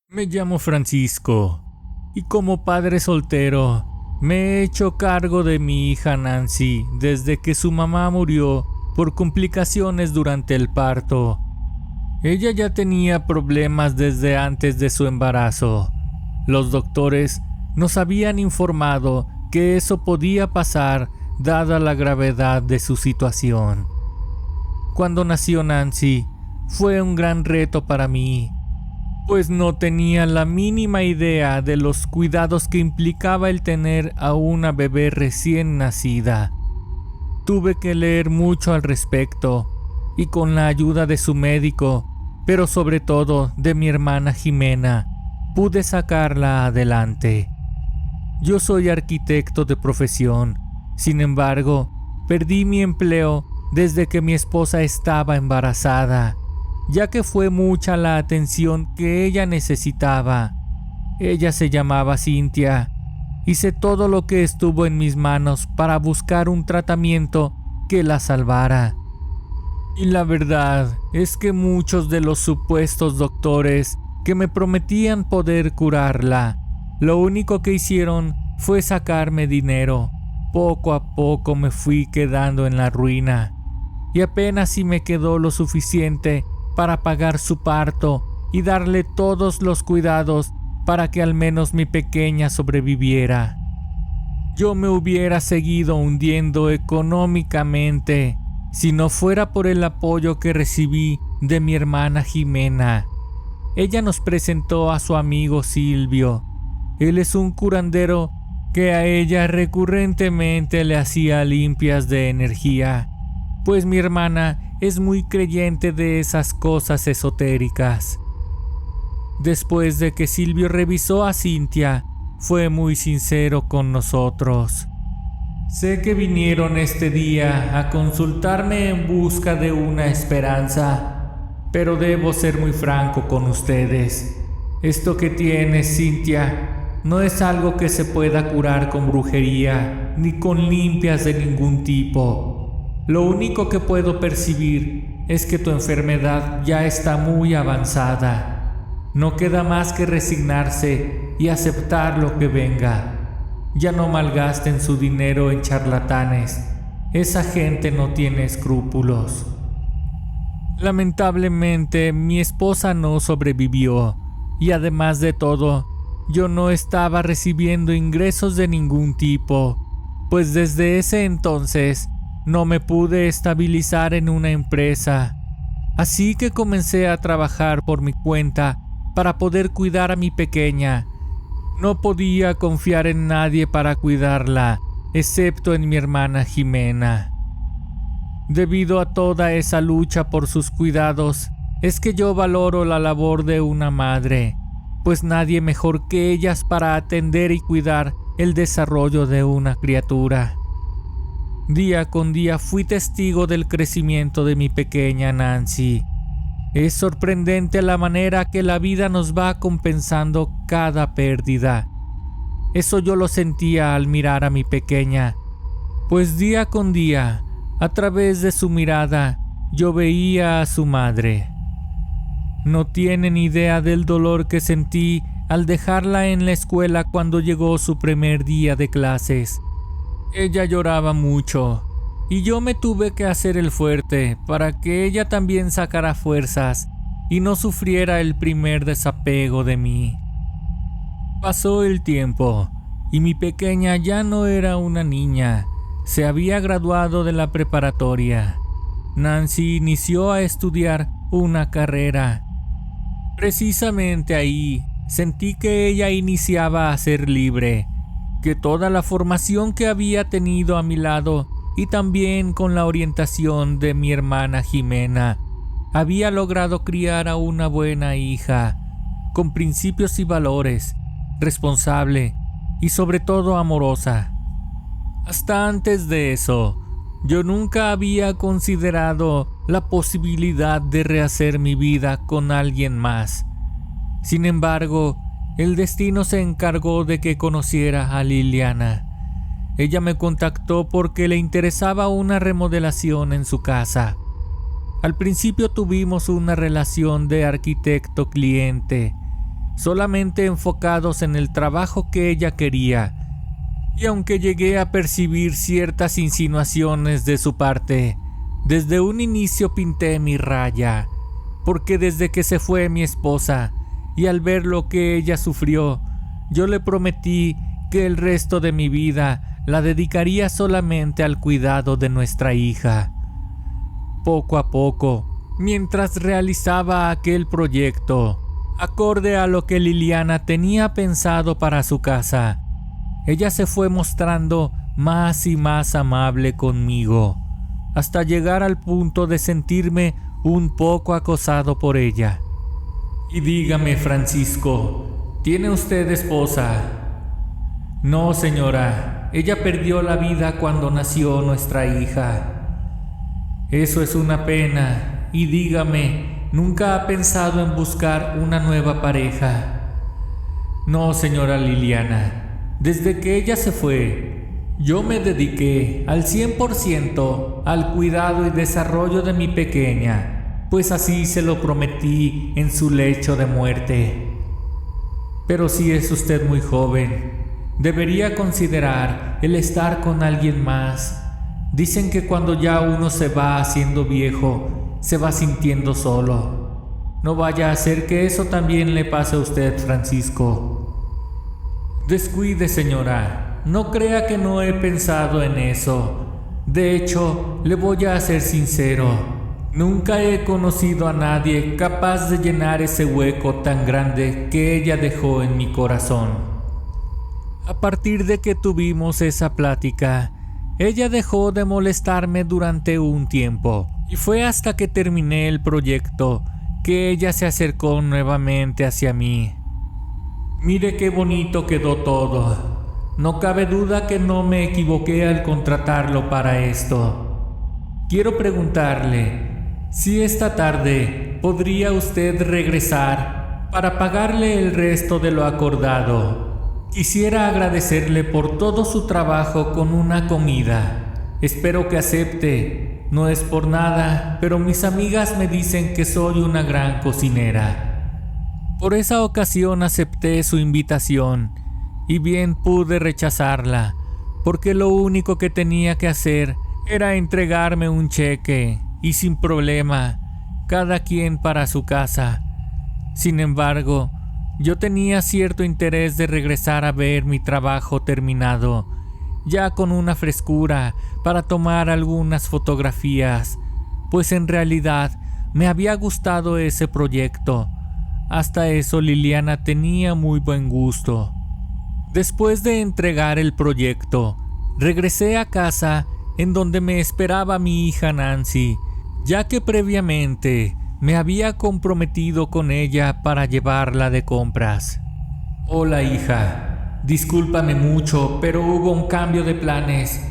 Me llamo Francisco y como padre soltero me he hecho cargo de mi hija Nancy desde que su mamá murió por complicaciones durante el parto. Ella ya tenía problemas desde antes de su embarazo. Los doctores nos habían informado que eso podía pasar dada la gravedad de su situación. Cuando nació Nancy, fue un gran reto para mí, pues no tenía la mínima idea de los cuidados que implicaba el tener a una bebé recién nacida. Tuve que leer mucho al respecto y con la ayuda de su médico, pero sobre todo de mi hermana Jimena, pude sacarla adelante. Yo soy arquitecto de profesión, sin embargo, perdí mi empleo desde que mi esposa estaba embarazada, ya que fue mucha la atención que ella necesitaba. Ella se llamaba Cintia. Hice todo lo que estuvo en mis manos para buscar un tratamiento que la salvara. Y la verdad es que muchos de los supuestos doctores que me prometían poder curarla, lo único que hicieron fue sacarme dinero. Poco a poco me fui quedando en la ruina, y apenas si me quedó lo suficiente para pagar su parto y darle todos los cuidados para que al menos mi pequeña sobreviviera. Yo me hubiera seguido hundiendo económicamente si no fuera por el apoyo que recibí de mi hermana Jimena. Ella nos presentó a su amigo Silvio. Él es un curandero que a ella recurrentemente le hacía limpias de energía, pues mi hermana es muy creyente de esas cosas esotéricas. Después de que Silvio revisó a Cintia, fue muy sincero con nosotros. Sé que vinieron este día a consultarme en busca de una esperanza, pero debo ser muy franco con ustedes. Esto que tienes, Cintia, no es algo que se pueda curar con brujería ni con limpias de ningún tipo. Lo único que puedo percibir es que tu enfermedad ya está muy avanzada. No queda más que resignarse y aceptar lo que venga. Ya no malgasten su dinero en charlatanes. Esa gente no tiene escrúpulos. Lamentablemente, mi esposa no sobrevivió y además de todo, yo no estaba recibiendo ingresos de ningún tipo, pues desde ese entonces no me pude estabilizar en una empresa. Así que comencé a trabajar por mi cuenta para poder cuidar a mi pequeña. No podía confiar en nadie para cuidarla, excepto en mi hermana Jimena. Debido a toda esa lucha por sus cuidados, es que yo valoro la labor de una madre, pues nadie mejor que ellas para atender y cuidar el desarrollo de una criatura. Día con día fui testigo del crecimiento de mi pequeña Nancy. Es sorprendente la manera que la vida nos va compensando cada pérdida. Eso yo lo sentía al mirar a mi pequeña, pues día con día, a través de su mirada, yo veía a su madre. No tienen idea del dolor que sentí al dejarla en la escuela cuando llegó su primer día de clases. Ella lloraba mucho y yo me tuve que hacer el fuerte para que ella también sacara fuerzas y no sufriera el primer desapego de mí. Pasó el tiempo y mi pequeña ya no era una niña, se había graduado de la preparatoria. Nancy inició a estudiar una carrera. Precisamente ahí sentí que ella iniciaba a ser libre, que toda la formación que había tenido a mi lado y también con la orientación de mi hermana Jimena, había logrado criar a una buena hija, con principios y valores, responsable y sobre todo amorosa. Hasta antes de eso, yo nunca había considerado la posibilidad de rehacer mi vida con alguien más. Sin embargo, el destino se encargó de que conociera a Liliana. Ella me contactó porque le interesaba una remodelación en su casa. Al principio tuvimos una relación de arquitecto-cliente. solamente enfocados en el trabajo que ella quería. Y aunque llegué a percibir ciertas insinuaciones de su parte, desde un inicio pinté mi raya, porque desde que se fue mi esposa y al ver lo que ella sufrió, yo le prometí que el resto de mi vida la dedicaría solamente al cuidado de nuestra hija. Poco a poco, mientras realizaba aquel proyecto, acorde a lo que Liliana tenía pensado para su casa, ella se fue mostrando más y más amable conmigo, hasta llegar al punto de sentirme un poco acosado por ella. Y dígame, Francisco, ¿tiene usted esposa? No, señora, ella perdió la vida cuando nació nuestra hija. Eso es una pena, y dígame, ¿nunca ha pensado en buscar una nueva pareja? No, señora Liliana. Desde que ella se fue, yo me dediqué al 100% al cuidado y desarrollo de mi pequeña, pues así se lo prometí en su lecho de muerte. Pero si es usted muy joven, debería considerar el estar con alguien más. Dicen que cuando ya uno se va haciendo viejo, se va sintiendo solo. No vaya a ser que eso también le pase a usted, Francisco. Descuide, señora, no crea que no he pensado en eso. De hecho, le voy a ser sincero, nunca he conocido a nadie capaz de llenar ese hueco tan grande que ella dejó en mi corazón. A partir de que tuvimos esa plática, ella dejó de molestarme durante un tiempo, y fue hasta que terminé el proyecto que ella se acercó nuevamente hacia mí. Mire qué bonito quedó todo. No cabe duda que no me equivoqué al contratarlo para esto. Quiero preguntarle si esta tarde podría usted regresar para pagarle el resto de lo acordado. Quisiera agradecerle por todo su trabajo con una comida. Espero que acepte. No es por nada, pero mis amigas me dicen que soy una gran cocinera. Por esa ocasión acepté su invitación, y bien pude rechazarla, porque lo único que tenía que hacer era entregarme un cheque, y sin problema, cada quien para su casa. Sin embargo, yo tenía cierto interés de regresar a ver mi trabajo terminado, ya con una frescura para tomar algunas fotografías, pues en realidad me había gustado ese proyecto. Hasta eso Liliana tenía muy buen gusto. Después de entregar el proyecto, regresé a casa en donde me esperaba mi hija Nancy, ya que previamente me había comprometido con ella para llevarla de compras. Hola, hija, discúlpame mucho, pero hubo un cambio de planes,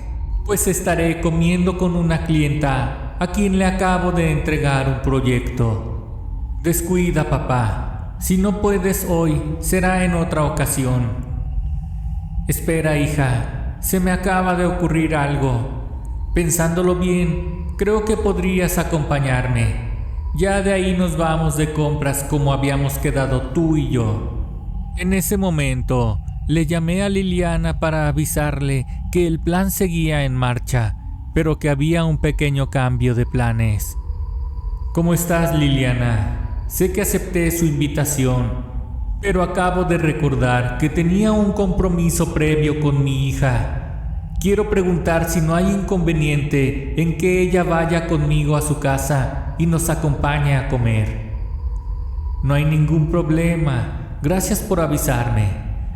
pues estaré comiendo con una clienta a quien le acabo de entregar un proyecto. Descuida, papá. Si no puedes hoy, será en otra ocasión. Espera, hija. Se me acaba de ocurrir algo. Pensándolo bien, creo que podrías acompañarme. Ya de ahí nos vamos de compras como habíamos quedado tú y yo. En ese momento, le llamé a Liliana para avisarle que el plan seguía en marcha, pero que había un pequeño cambio de planes. ¿Cómo estás, Liliana? Sé que acepté su invitación, pero acabo de recordar que tenía un compromiso previo con mi hija. Quiero preguntar si no hay inconveniente en que ella vaya conmigo a su casa y nos acompañe a comer. No hay ningún problema. Gracias por avisarme.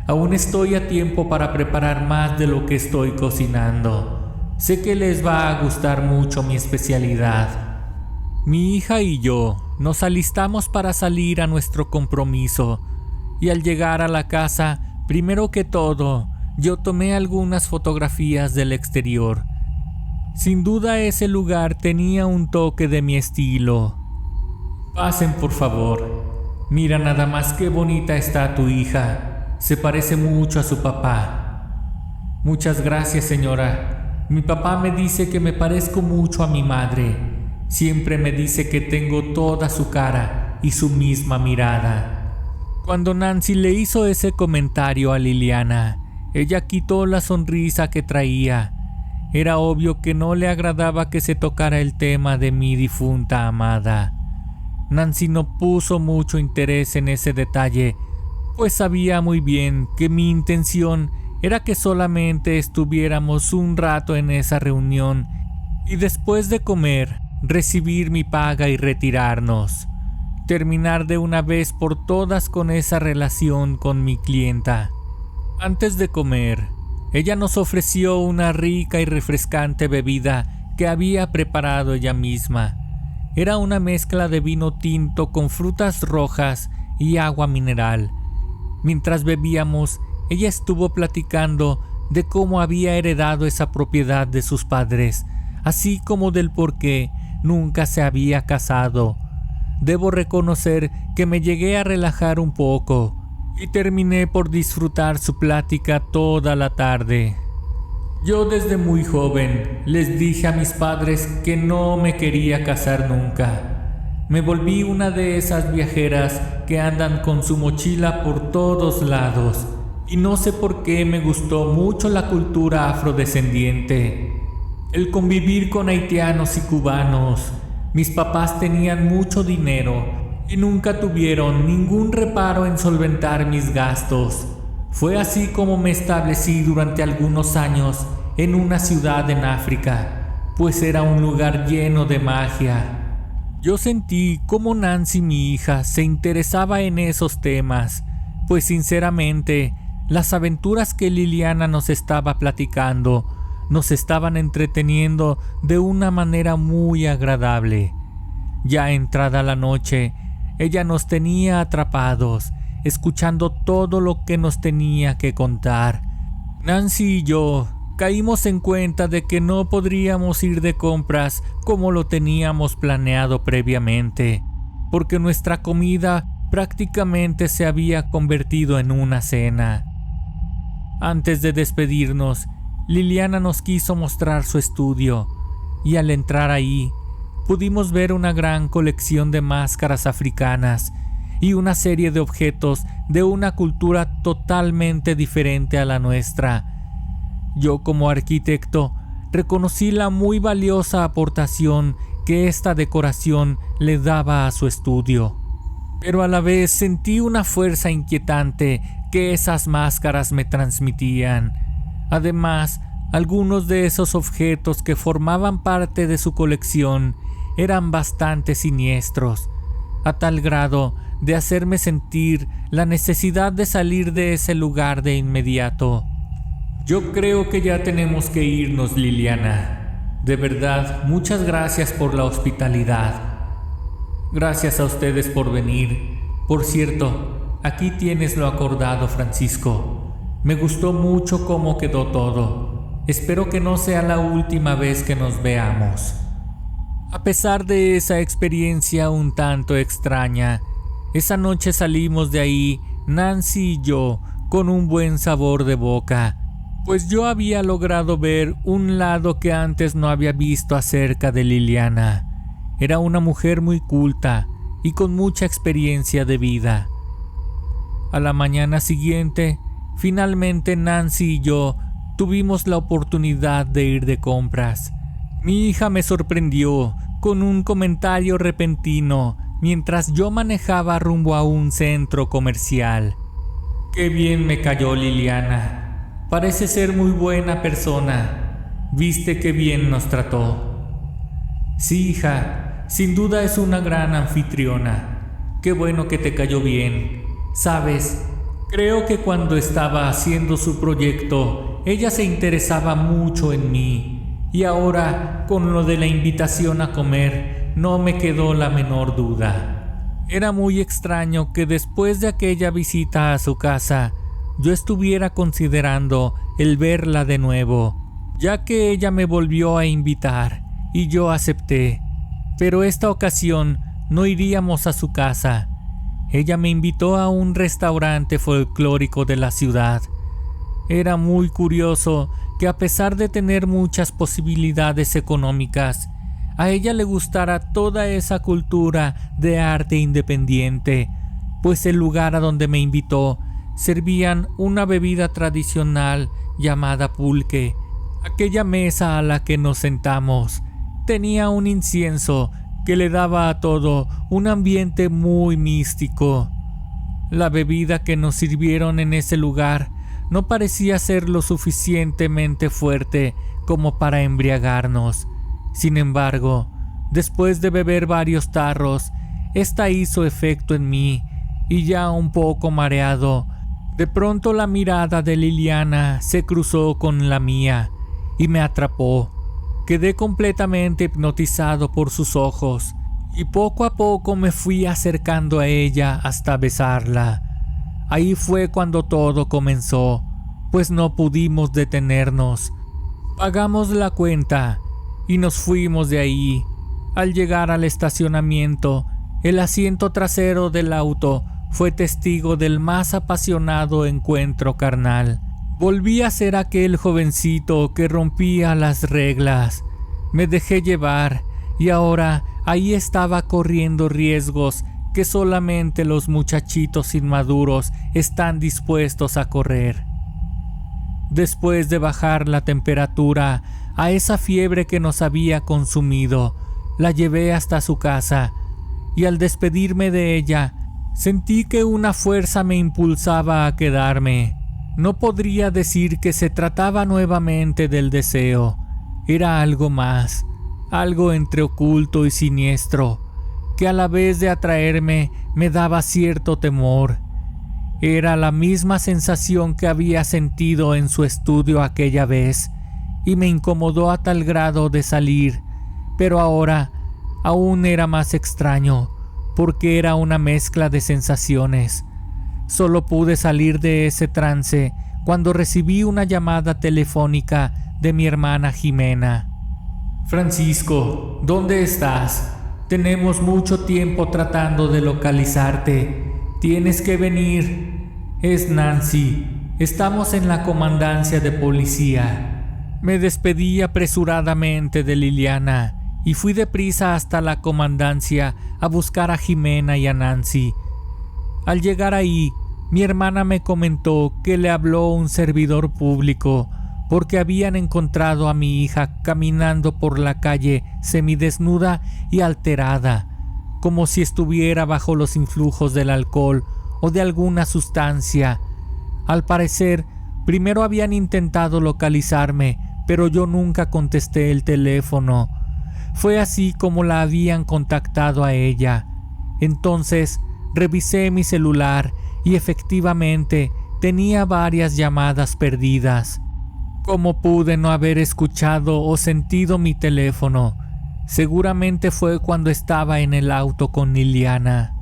Aún estoy a tiempo para preparar más de lo que estoy cocinando. Sé que les va a gustar mucho mi especialidad. Mi hija y yo nos alistamos para salir a nuestro compromiso, y al llegar a la casa, primero que todo, yo tomé algunas fotografías del exterior. Sin duda ese lugar tenía un toque de mi estilo. Pasen, por favor. Mira nada más qué bonita está tu hija. Se parece mucho a su papá. Muchas gracias, señora. Mi papá me dice que me parezco mucho a mi madre. Siempre me dice que tengo toda su cara y su misma mirada. Cuando Nancy le hizo ese comentario a Liliana, ella quitó la sonrisa que traía. Era obvio que no le agradaba que se tocara el tema de mi difunta amada. Nancy no puso mucho interés en ese detalle, pues sabía muy bien que mi intención era que solamente estuviéramos un rato en esa reunión y después de comer, recibir mi paga y retirarnos. Terminar de una vez por todas con esa relación con mi clienta. Antes de comer, ella nos ofreció una rica y refrescante bebida que había preparado ella misma. Era una mezcla de vino tinto con frutas rojas y agua mineral. Mientras bebíamos, ella estuvo platicando de cómo había heredado esa propiedad de sus padres, así como del por qué nunca se había casado. Debo reconocer que me llegué a relajar un poco y terminé por disfrutar su plática toda la tarde. Yo desde muy joven les dije a mis padres que no me quería casar nunca. Me volví una de esas viajeras que andan con su mochila por todos lados y no sé por qué me gustó mucho la cultura afrodescendiente. El convivir con haitianos y cubanos. Mis papás tenían mucho dinero y nunca tuvieron ningún reparo en solventar mis gastos. Fue así como me establecí durante algunos años en una ciudad en África, pues era un lugar lleno de magia. Yo sentí cómo Nancy, mi hija, se interesaba en esos temas, pues sinceramente, las aventuras que Liliana nos estaba platicando nos estaban entreteniendo de una manera muy agradable. Ya entrada la noche, ella nos tenía atrapados, escuchando todo lo que nos tenía que contar. Nancy y yo caímos en cuenta de que no podríamos ir de compras como lo teníamos planeado previamente, porque nuestra comida prácticamente se había convertido en una cena. Antes de despedirnos, Liliana nos quiso mostrar su estudio, y al entrar ahí, pudimos ver una gran colección de máscaras africanas y una serie de objetos de una cultura totalmente diferente a la nuestra. Yo, como arquitecto, reconocí la muy valiosa aportación que esta decoración le daba a su estudio, pero a la vez sentí una fuerza inquietante que esas máscaras me transmitían. Además, algunos de esos objetos que formaban parte de su colección eran bastante siniestros, a tal grado de hacerme sentir la necesidad de salir de ese lugar de inmediato. Yo creo que ya tenemos que irnos, Liliana. De verdad, muchas gracias por la hospitalidad. Gracias a ustedes por venir. Por cierto, aquí tienes lo acordado, Francisco. Me gustó mucho cómo quedó todo. Espero que no sea la última vez que nos veamos. A pesar de esa experiencia un tanto extraña, esa noche salimos de ahí, Nancy y yo, con un buen sabor de boca, pues yo había logrado ver un lado que antes no había visto acerca de Liliana. Era una mujer muy culta y con mucha experiencia de vida. A la mañana siguiente, finalmente Nancy y yo tuvimos la oportunidad de ir de compras. Mi hija me sorprendió con un comentario repentino mientras yo manejaba rumbo a un centro comercial. ¡Qué bien me cayó Liliana! Parece ser muy buena persona. ¿Viste qué bien nos trató? Sí, hija, sin duda es una gran anfitriona. Qué bueno que te cayó bien. ¿Sabes? Creo que cuando estaba haciendo su proyecto, ella se interesaba mucho en mí. Y ahora, con lo de la invitación a comer, no me quedó la menor duda. Era muy extraño que después de aquella visita a su casa, yo estuviera considerando el verla de nuevo, ya que ella me volvió a invitar y yo acepté. Pero esta ocasión no iríamos a su casa. Ella me invitó a un restaurante folclórico de la ciudad. Era muy curioso que a pesar de tener muchas posibilidades económicas, a ella le gustara toda esa cultura de arte independiente, pues el lugar a donde me invitó servían una bebida tradicional llamada pulque. Aquella mesa a la que nos sentamos tenía un incienso que le daba a todo un ambiente muy místico. La bebida que nos sirvieron en ese lugar no parecía ser lo suficientemente fuerte como para embriagarnos. Sin embargo, después de beber varios tarros, esta hizo efecto en mí, y ya un poco mareado, de pronto la mirada de Liliana se cruzó con la mía y me atrapó. Quedé completamente hipnotizado por sus ojos y poco a poco me fui acercando a ella hasta besarla. Ahí fue cuando todo comenzó, pues no pudimos detenernos. Pagamos la cuenta y nos fuimos de ahí. Al llegar al estacionamiento, el asiento trasero del auto fue testigo del más apasionado encuentro carnal. Volví a ser aquel jovencito que rompía las reglas. Me dejé llevar y ahora ahí estaba corriendo riesgos que solamente los muchachitos inmaduros están dispuestos a correr. Después de bajar la temperatura a esa fiebre que nos había consumido, la llevé hasta su casa y al despedirme de ella, sentí que una fuerza me impulsaba a quedarme. No podría decir que se trataba nuevamente del deseo. Era algo más, algo entre oculto y siniestro, que a la vez de atraerme me daba cierto temor. Era la misma sensación que había sentido en su estudio aquella vez, y me incomodó a tal grado de salir, pero ahora aún era más extraño, porque era una mezcla de sensaciones. Solo pude salir de ese trance cuando recibí una llamada telefónica de mi hermana Jimena. Francisco, ¿dónde estás? Tenemos mucho tiempo tratando de localizarte. Tienes que venir. Es Nancy. Estamos en la comandancia de policía. Me despedí apresuradamente de Liliana y fui deprisa hasta la comandancia a buscar a Jimena y a Nancy. Al llegar ahí, mi hermana me comentó que le habló un servidor público porque habían encontrado a mi hija caminando por la calle semidesnuda y alterada, como si estuviera bajo los influjos del alcohol o de alguna sustancia. Al parecer, primero habían intentado localizarme, pero yo nunca contesté el teléfono. Fue así como la habían contactado a ella. Entonces, revisé mi celular y efectivamente tenía varias llamadas perdidas. ¿Cómo pude no haber escuchado o sentido mi teléfono? Seguramente fue cuando estaba en el auto con Liliana.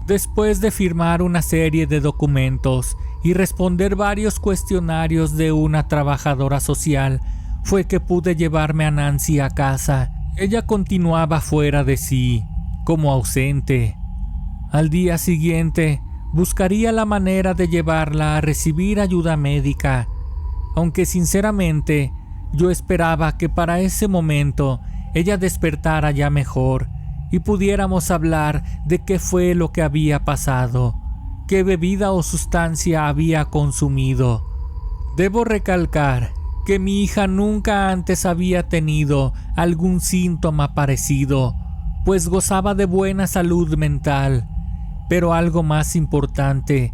Después de firmar una serie de documentos y responder varios cuestionarios de una trabajadora social, fue que pude llevarme a Nancy a casa. Ella continuaba fuera de sí, como ausente. Al día siguiente, buscaría la manera de llevarla a recibir ayuda médica, aunque sinceramente yo esperaba que para ese momento ella despertara ya mejor y pudiéramos hablar de qué fue lo que había pasado, qué bebida o sustancia había consumido. Debo recalcar que mi hija nunca antes había tenido algún síntoma parecido, pues gozaba de buena salud mental, pero algo más importante,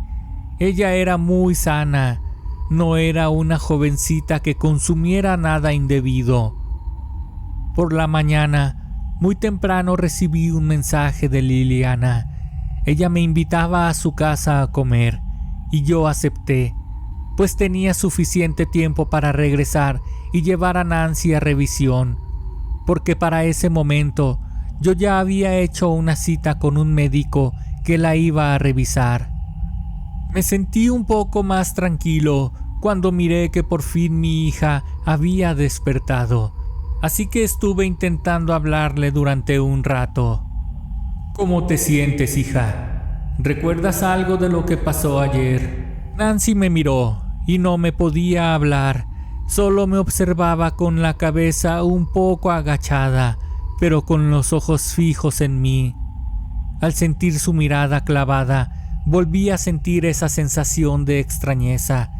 ella era muy sana. No era una jovencita que consumiera nada indebido. Por la mañana, muy temprano recibí un mensaje de Liliana. Ella me invitaba a su casa a comer y yo acepté, pues tenía suficiente tiempo para regresar y llevar a Nancy a revisión, porque para ese momento yo ya había hecho una cita con un médico que la iba a revisar. Me sentí un poco más tranquilo cuando miré que por fin mi hija había despertado, así que estuve intentando hablarle durante un rato. ¿Cómo te sientes, hija? ¿Recuerdas algo de lo que pasó ayer? Nancy me miró y no me podía hablar, solo me observaba con la cabeza un poco agachada, pero con los ojos fijos en mí. Al sentir su mirada clavada, volví a sentir esa sensación de extrañeza,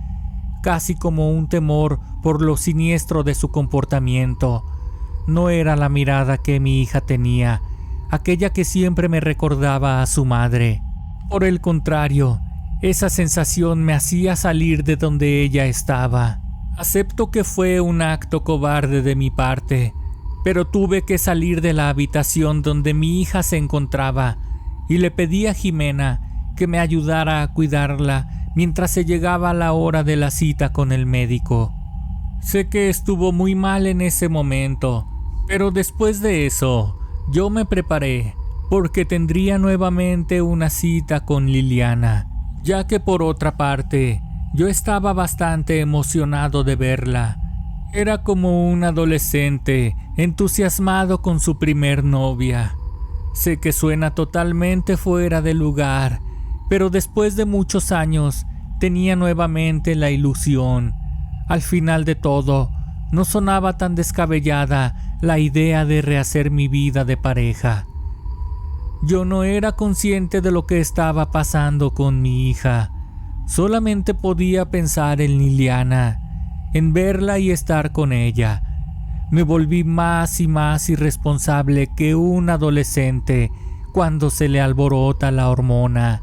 casi como un temor por lo siniestro de su comportamiento. No era la mirada que mi hija tenía, aquella que siempre me recordaba a su madre. Por el contrario, esa sensación me hacía salir de donde ella estaba. Acepto que fue un acto cobarde de mi parte, pero tuve que salir de la habitación donde mi hija se encontraba y le pedí a Jimena que me ayudara a cuidarla mientras se llegaba la hora de la cita con el médico. Sé que estuvo muy mal en ese momento, pero después de eso, yo me preparé porque tendría nuevamente una cita con Liliana, ya que por otra parte, yo estaba bastante emocionado de verla. Era como un adolescente entusiasmado con su primer novia. Sé que suena totalmente fuera de lugar, pero después de muchos años tenía nuevamente la ilusión. Al final de todo, no sonaba tan descabellada la idea de rehacer mi vida de pareja. Yo no era consciente de lo que estaba pasando con mi hija. Solamente podía pensar en Liliana, en verla y estar con ella. Me volví más y más irresponsable que un adolescente cuando se le alborota la hormona.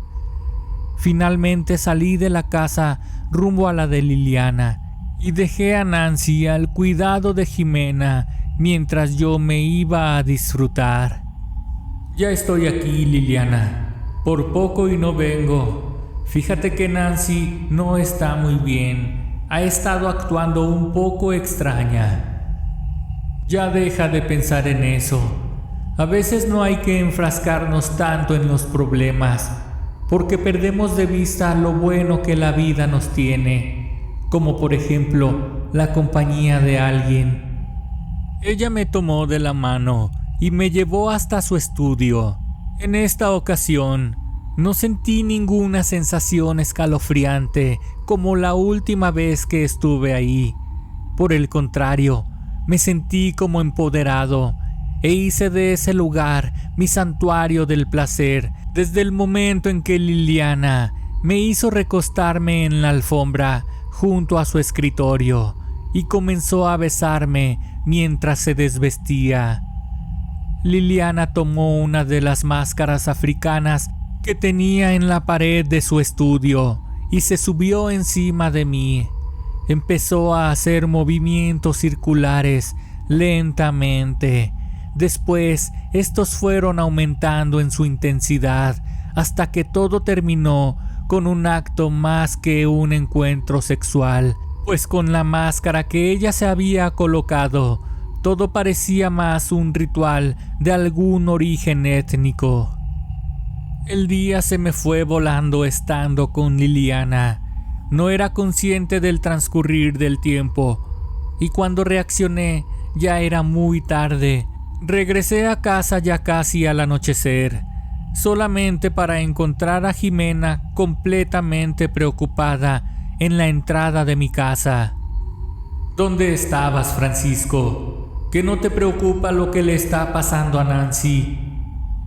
Finalmente salí de la casa rumbo a la de Liliana y dejé a Nancy al cuidado de Jimena mientras yo me iba a disfrutar. Ya estoy aquí, Liliana. Por poco y no vengo. Fíjate que Nancy no está muy bien. Ha estado actuando un poco extraña. Ya deja de pensar en eso. A veces no hay que enfrascarnos tanto en los problemas, porque perdemos de vista lo bueno que la vida nos tiene, como por ejemplo la compañía de alguien. Ella me tomó de la mano y me llevó hasta su estudio. En esta ocasión, no sentí ninguna sensación escalofriante como la última vez que estuve ahí. Por el contrario, me sentí como empoderado e hice de ese lugar mi santuario del placer desde el momento en que Liliana me hizo recostarme en la alfombra junto a su escritorio y comenzó a besarme mientras se desvestía. Liliana tomó una de las máscaras africanas que tenía en la pared de su estudio y se subió encima de mí. Empezó a hacer movimientos circulares lentamente. Después, estos fueron aumentando en su intensidad hasta que todo terminó con un acto más que un encuentro sexual, pues con la máscara que ella se había colocado, todo parecía más un ritual de algún origen étnico. El día se me fue volando estando con Liliana. No era consciente del transcurrir del tiempo, y cuando reaccioné ya era muy tarde. Regresé a casa ya casi al anochecer, solamente para encontrar a Jimena completamente preocupada en la entrada de mi casa. ¿Dónde estabas, Francisco? ¿Que no te preocupa lo que le está pasando a Nancy?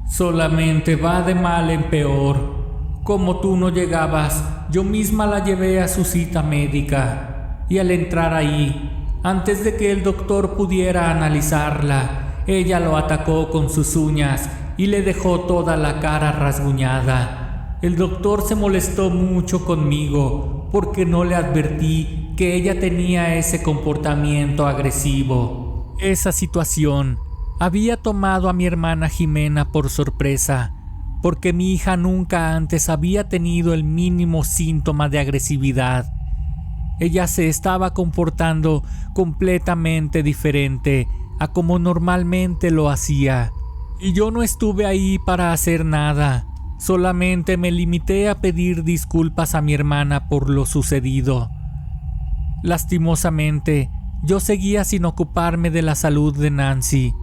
Solamente va de mal en peor. Como tú no llegabas, yo misma la llevé a su cita médica, y al entrar ahí, antes de que el doctor pudiera analizarla, ella lo atacó con sus uñas y le dejó toda la cara rasguñada. El doctor se molestó mucho conmigo porque no le advertí que ella tenía ese comportamiento agresivo. Esa situación había tomado a mi hermana Jimena por sorpresa, porque mi hija nunca antes había tenido el mínimo síntoma de agresividad. Ella se estaba comportando completamente diferente a como normalmente lo hacía, y yo no estuve ahí para hacer nada. Solamente me limité a pedir disculpas a mi hermana por lo sucedido. Lastimosamente, yo seguía sin ocuparme de la salud de Nancy.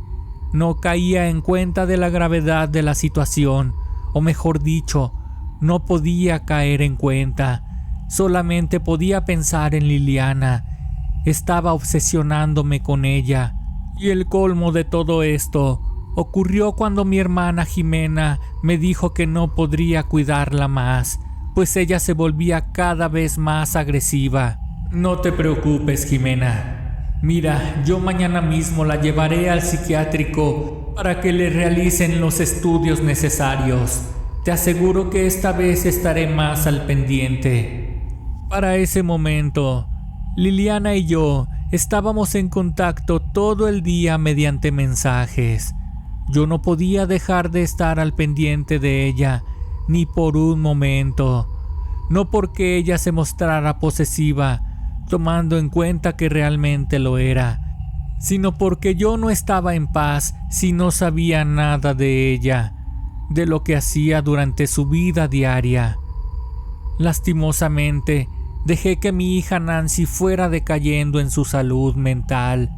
No caía en cuenta de la gravedad de la situación, o mejor dicho, no podía caer en cuenta. Solamente podía pensar en Liliana. Estaba obsesionándome con ella. Y el colmo de todo esto ocurrió cuando mi hermana Jimena me dijo que no podría cuidarla más, pues ella se volvía cada vez más agresiva. No te preocupes, Jimena. Mira, yo mañana mismo la llevaré al psiquiátrico para que le realicen los estudios necesarios. Te aseguro que esta vez estaré más al pendiente. Para ese momento, Liliana y yo estábamos en contacto todo el día mediante mensajes. Yo no podía dejar de estar al pendiente de ella, ni por un momento. No porque ella se mostrara posesiva, tomando en cuenta que realmente lo era, sino porque yo no estaba en paz si no sabía nada de ella, de lo que hacía durante su vida diaria. Lastimosamente, dejé que mi hija Nancy fuera decayendo en su salud mental.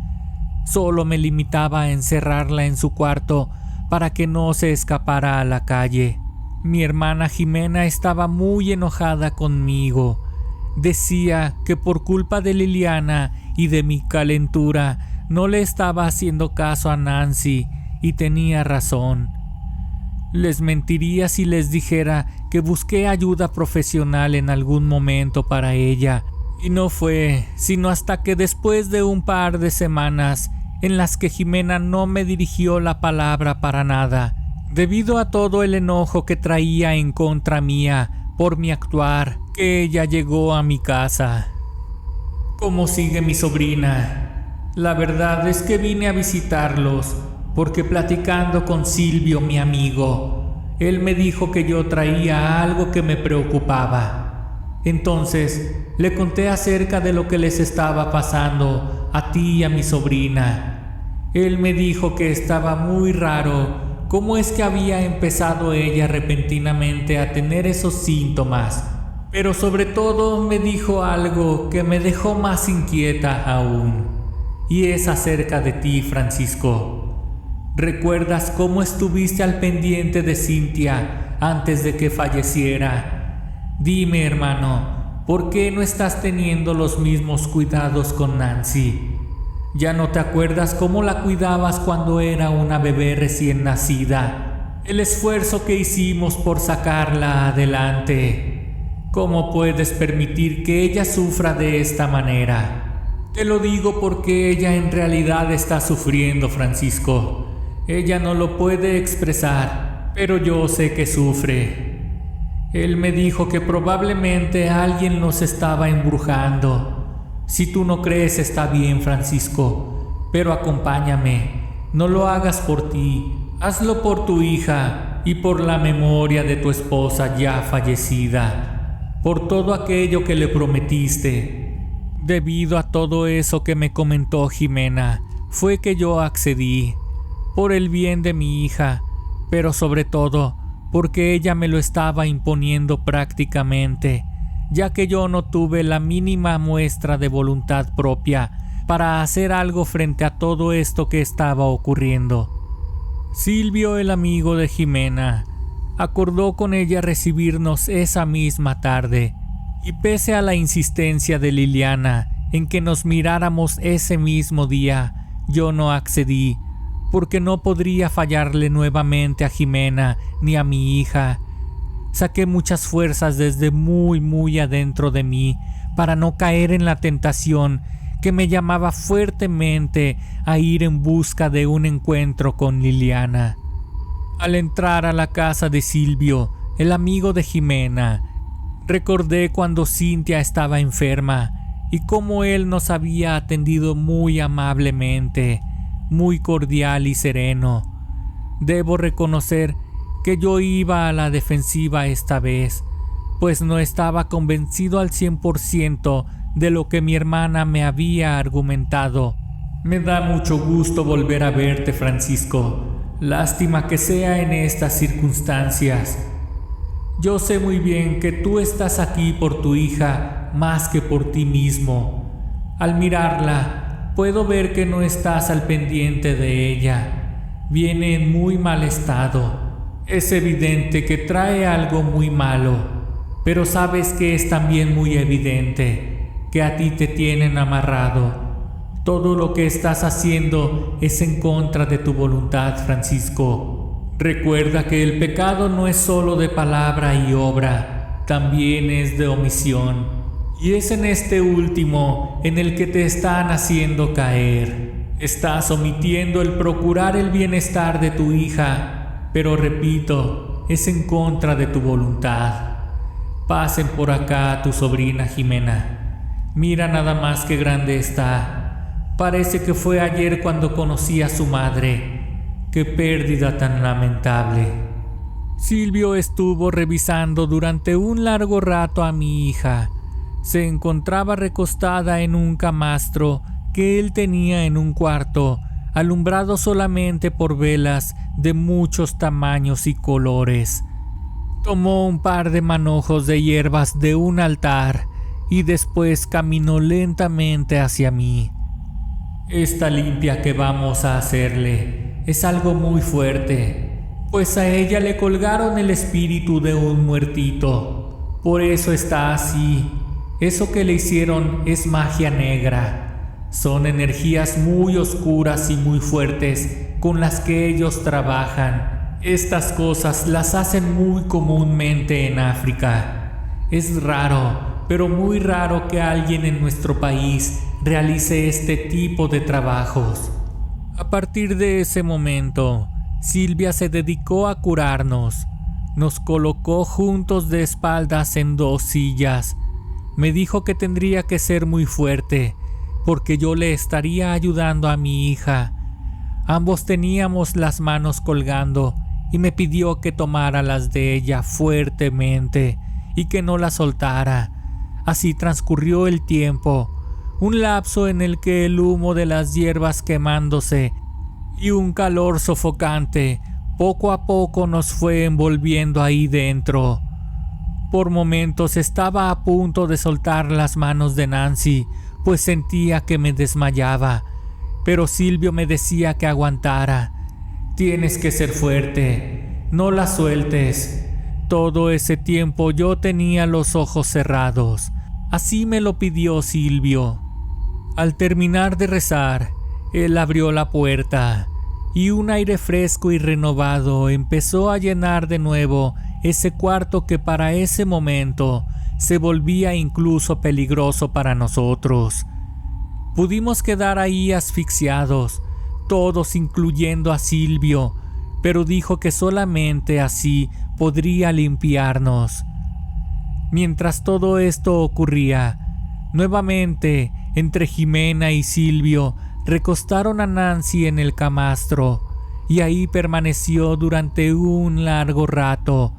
Solo me limitaba a encerrarla en su cuarto para que no se escapara a la calle. Mi hermana Jimena estaba muy enojada conmigo. Decía que por culpa de Liliana y de mi calentura no le estaba haciendo caso a Nancy, y tenía razón. Les mentiría si les dijera que busqué ayuda profesional en algún momento para ella, y no fue sino hasta que después de un par de semanas en las que Jimena no me dirigió la palabra para nada, debido a todo el enojo que traía en contra mía por mi actuar, que ella llegó a mi casa. ¿Cómo sigue mi sobrina? La verdad es que vine a visitarlos, porque platicando con Silvio, mi amigo, él me dijo que yo traía algo que me preocupaba. Entonces le conté acerca de lo que les estaba pasando a ti y a mi sobrina. Él me dijo que estaba muy raro cómo es que había empezado ella repentinamente a tener esos síntomas, pero sobre todo me dijo algo que me dejó más inquieta aún, y es acerca de ti, Francisco. ¿Recuerdas cómo estuviste al pendiente de Cintia antes de que falleciera? Dime, hermano, ¿por qué no estás teniendo los mismos cuidados con Nancy? ¿Ya no te acuerdas cómo la cuidabas cuando era una bebé recién nacida? El esfuerzo que hicimos por sacarla adelante. ¿Cómo puedes permitir que ella sufra de esta manera? Te lo digo porque ella en realidad está sufriendo, Francisco. Ella no lo puede expresar, pero yo sé que sufre. Él me dijo que probablemente alguien nos estaba embrujando. Si tú no crees, está bien, Francisco, pero acompáñame. No lo hagas por ti, hazlo por tu hija y por la memoria de tu esposa ya fallecida, por todo aquello que le prometiste. Debido a todo eso que me comentó Jimena, fue que yo accedí, por el bien de mi hija, pero sobre todo porque ella me lo estaba imponiendo prácticamente, ya que yo no tuve la mínima muestra de voluntad propia para hacer algo frente a todo esto que estaba ocurriendo. Silvio, el amigo de Jimena, acordó con ella recibirnos esa misma tarde, y pese a la insistencia de Liliana en que nos miráramos ese mismo día, yo no accedí, porque no podría fallarle nuevamente a Jimena ni a mi hija. Saqué muchas fuerzas desde muy adentro de mí para no caer en la tentación que me llamaba fuertemente a ir en busca de un encuentro con Liliana. Al entrar a la casa de Silvio, el amigo de Jimena, recordé cuando Cintia estaba enferma y cómo él nos había atendido muy amablemente, muy cordial y sereno. Debo reconocer que yo iba a la defensiva esta vez, pues no estaba convencido al 100% de lo que mi hermana me había argumentado. Me da mucho gusto volver a verte, Francisco. Lástima que sea en estas circunstancias. Yo sé muy bien que tú estás aquí por tu hija más que por ti mismo. Al mirarla, puedo ver que no estás al pendiente de ella. Viene en muy mal estado. Es evidente que trae algo muy malo, pero sabes que es también muy evidente que a ti te tienen amarrado. Todo lo que estás haciendo es en contra de tu voluntad, Francisco. Recuerda que el pecado no es solo de palabra y obra, también es de omisión. Y es en este último en el que te están haciendo caer. Estás omitiendo el procurar el bienestar de tu hija, pero repito, es en contra de tu voluntad. Pasen por acá a tu sobrina Jimena. Mira nada más que grande está. Parece que fue ayer cuando conocí a su madre. ¡Qué pérdida tan lamentable! Silvio estuvo revisando durante un largo rato a mi hija. Se encontraba recostada en un camastro que él tenía en un cuarto, alumbrado solamente por velas de muchos tamaños y colores. Tomó un par de manojos de hierbas de un altar y después caminó lentamente hacia mí. Esta limpia que vamos a hacerle es algo muy fuerte, pues a ella le colgaron el espíritu de un muertito. Por eso está así. Eso que le hicieron es magia negra. Son energías muy oscuras y muy fuertes con las que ellos trabajan. Estas cosas las hacen muy comúnmente en África. Es raro, pero muy raro que alguien en nuestro país realice este tipo de trabajos. A partir de ese momento, Silvia se dedicó a curarnos. Nos colocó juntos de espaldas en 2 sillas. Me dijo que tendría que ser muy fuerte, porque yo le estaría ayudando a mi hija. Ambos teníamos las manos colgando y me pidió que tomara las de ella fuertemente y que no las soltara. Así transcurrió el tiempo. Un lapso en el que el humo de las hierbas quemándose y un calor sofocante poco a poco nos fue envolviendo ahí dentro. Por momentos estaba a punto de soltar las manos de Nancy, pues sentía que me desmayaba, pero Silvio me decía que aguantara. Tienes que ser fuerte, no la sueltes. Todo ese tiempo yo tenía los ojos cerrados. Así me lo pidió Silvio. Al terminar de rezar, él abrió la puerta y un aire fresco y renovado empezó a llenar de nuevo ese cuarto que para ese momento se volvía incluso peligroso para nosotros. Pudimos quedar ahí asfixiados, todos incluyendo a Silvio, pero dijo que solamente así podría limpiarnos. Mientras todo esto ocurría, nuevamente entre Jimena y Silvio recostaron a Nancy en el camastro y ahí permaneció durante un largo rato,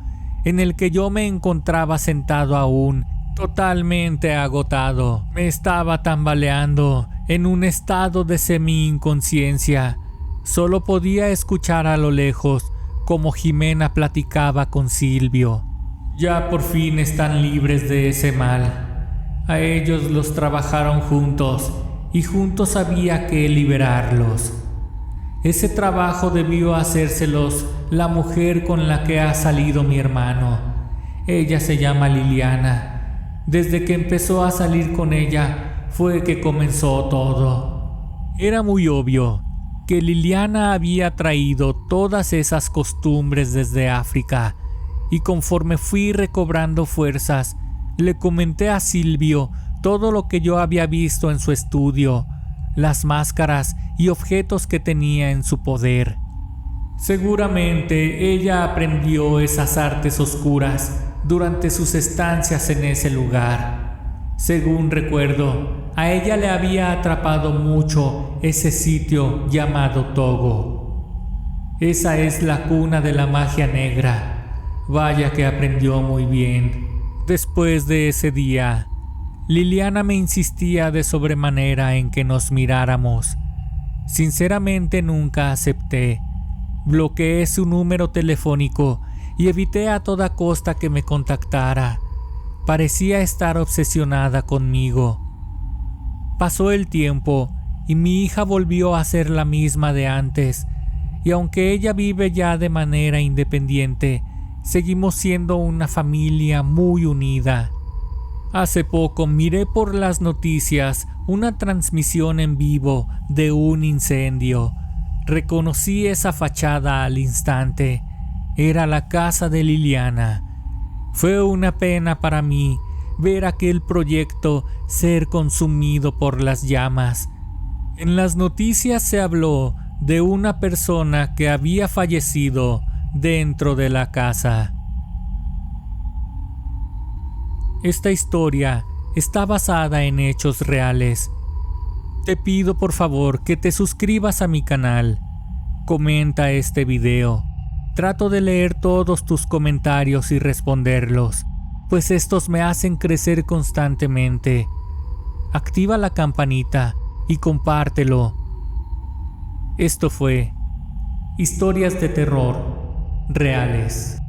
en el que yo me encontraba sentado aún, totalmente agotado. Me estaba tambaleando en un estado de semi-inconsciencia. Solo podía escuchar a lo lejos como Jimena platicaba con Silvio. Ya por fin están libres de ese mal. A ellos los trabajaron juntos y juntos había que liberarlos. Ese trabajo debió hacérselos la mujer con la que ha salido mi hermano. Ella se llama Liliana. Desde que empezó a salir con ella fue que comenzó todo. Era muy obvio que Liliana había traído todas esas costumbres desde África, y conforme fui recobrando fuerzas, le comenté a Silvio todo lo que yo había visto en su estudio, las máscaras y objetos que tenía en su poder. Seguramente ella aprendió esas artes oscuras durante sus estancias en ese lugar. Según recuerdo, a ella le había atrapado mucho ese sitio llamado Togo. Esa es la cuna de la magia negra. Vaya que aprendió muy bien. Después de ese día, Liliana me insistía de sobremanera en que nos miráramos. Sinceramente nunca acepté. Bloqueé su número telefónico y evité a toda costa que me contactara. Parecía estar obsesionada conmigo. Pasó el tiempo y mi hija volvió a ser la misma de antes, y aunque ella vive ya de manera independiente, seguimos siendo una familia muy unida. Hace poco miré por las noticias una transmisión en vivo de un incendio. Reconocí esa fachada al instante. Era la casa de Liliana. Fue una pena para mí ver aquel proyecto ser consumido por las llamas. En las noticias se habló de una persona que había fallecido dentro de la casa. Esta historia está basada en hechos reales. Te pido por favor que te suscribas a mi canal. Comenta este video. Trato de leer todos tus comentarios y responderlos, pues estos me hacen crecer constantemente. Activa la campanita y compártelo. Esto fue Historias de Terror Reales.